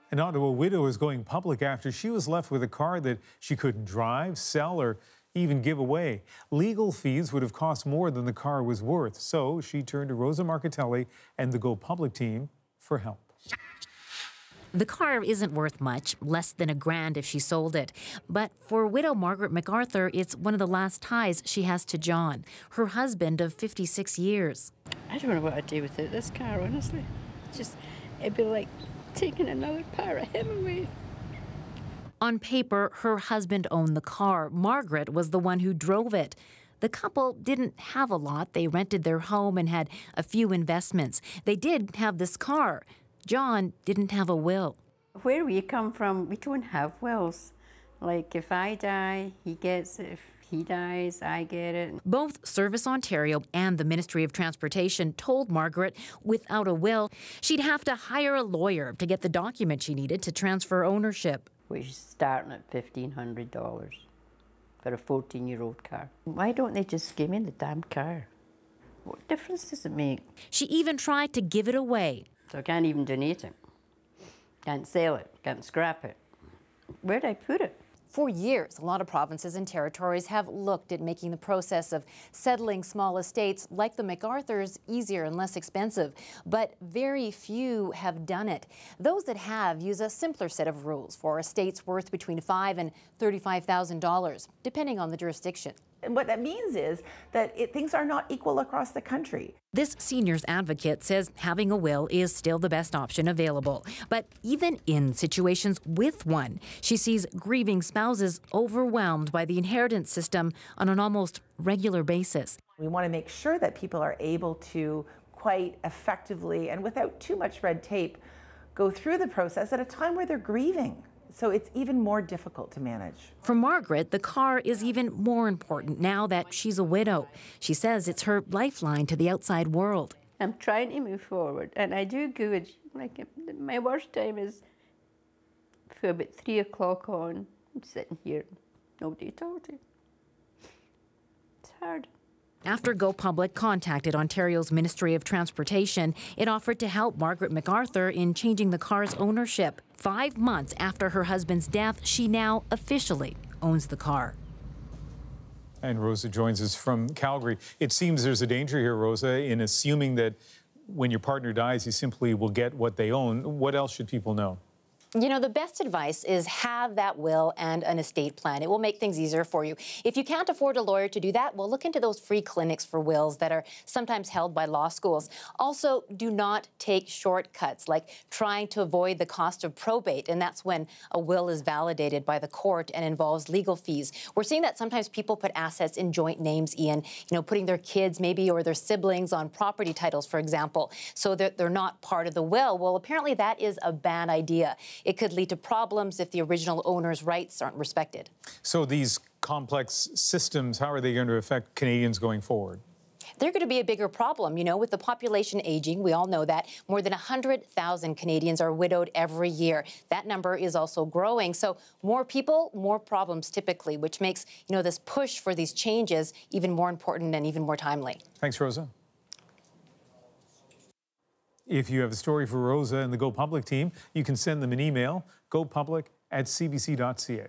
An Ottawa widow is going public after she was left with a car that she couldn't drive, sell, or even give away. Legal fees would have cost more than the car was worth, so she turned to Rosa Marchitelli and the Go Public team for help. The car isn't worth much, less than $1,000 if she sold it. But for widow Margaret MacArthur, it's one of the last ties she has to John, her husband of 56 years. I don't know what I'd do without this car, honestly. It'd be like taking another part of him away. On paper, her husband owned the car. Margaret was the one who drove it. The couple didn't have a lot. They rented their home and had a few investments. They did have this car. John didn't have a will. Where we come from, we don't have wills. Like, if I die, he gets it. If he dies, I get it. Both Service Ontario and the Ministry of Transportation told Margaret without a will, she'd have to hire a lawyer to get the document she needed to transfer ownership. Which is starting at $1,500 for a 14-year-old car. Why don't they just give me the damn car? What difference does it make? She even tried to give it away. So I can't even donate it. Can't sell it, can't scrap it. Where'd I put it? For years, a lot of provinces and territories have looked at making the process of settling small estates like the MacArthurs easier and less expensive, but very few have done it. Those that have use a simpler set of rules for estates worth between $5,000 and $35,000, depending on the jurisdiction. And what that means is that things are not equal across the country. This seniors advocate says having a will is still the best option available. But even in situations with one, she sees grieving spouses overwhelmed by the inheritance system on an almost regular basis. We want to make sure that people are able to quite effectively and without too much red tape go through the process at a time where they're grieving. So it's even more difficult to manage. For Margaret, the car is even more important now that she's a widow. She says it's her lifeline to the outside world. I'm trying to move forward, and I do good. Like, my worst time is for about 3 o'clock on. I'm sitting here, nobody to talk to. It's hard. After Go Public contacted Ontario's Ministry of Transportation, it offered to help Margaret MacArthur in changing the car's ownership. 5 months after her husband's death, she now officially owns the car. And Rosa joins us from Calgary. It seems there's a danger here, Rosa, in assuming that when your partner dies, he simply will get what they own. What else should people know? You know, the best advice is have that will and an estate plan. It will make things easier for you. If you can't afford a lawyer to do that, well, look into those free clinics for wills that are sometimes held by law schools. Also, do not take shortcuts, like trying to avoid the cost of probate, and that's when a will is validated by the court and involves legal fees. We're seeing that sometimes people put assets in joint names, Ian, putting their kids maybe or their siblings on property titles, for example, so that they're not part of the will. Well, apparently that is a bad idea. It could lead to problems if the original owner's rights aren't respected. So these complex systems, how are they going to affect Canadians going forward? They're going to be a bigger problem. With the population aging, we all know that more than 100,000 Canadians are widowed every year. That number is also growing. So more people, more problems typically, which makes, this push for these changes even more important and even more timely. Thanks, Rosa. If you have a story for Rosa and the Go Public team, you can send them an email, gopublic@cbc.ca.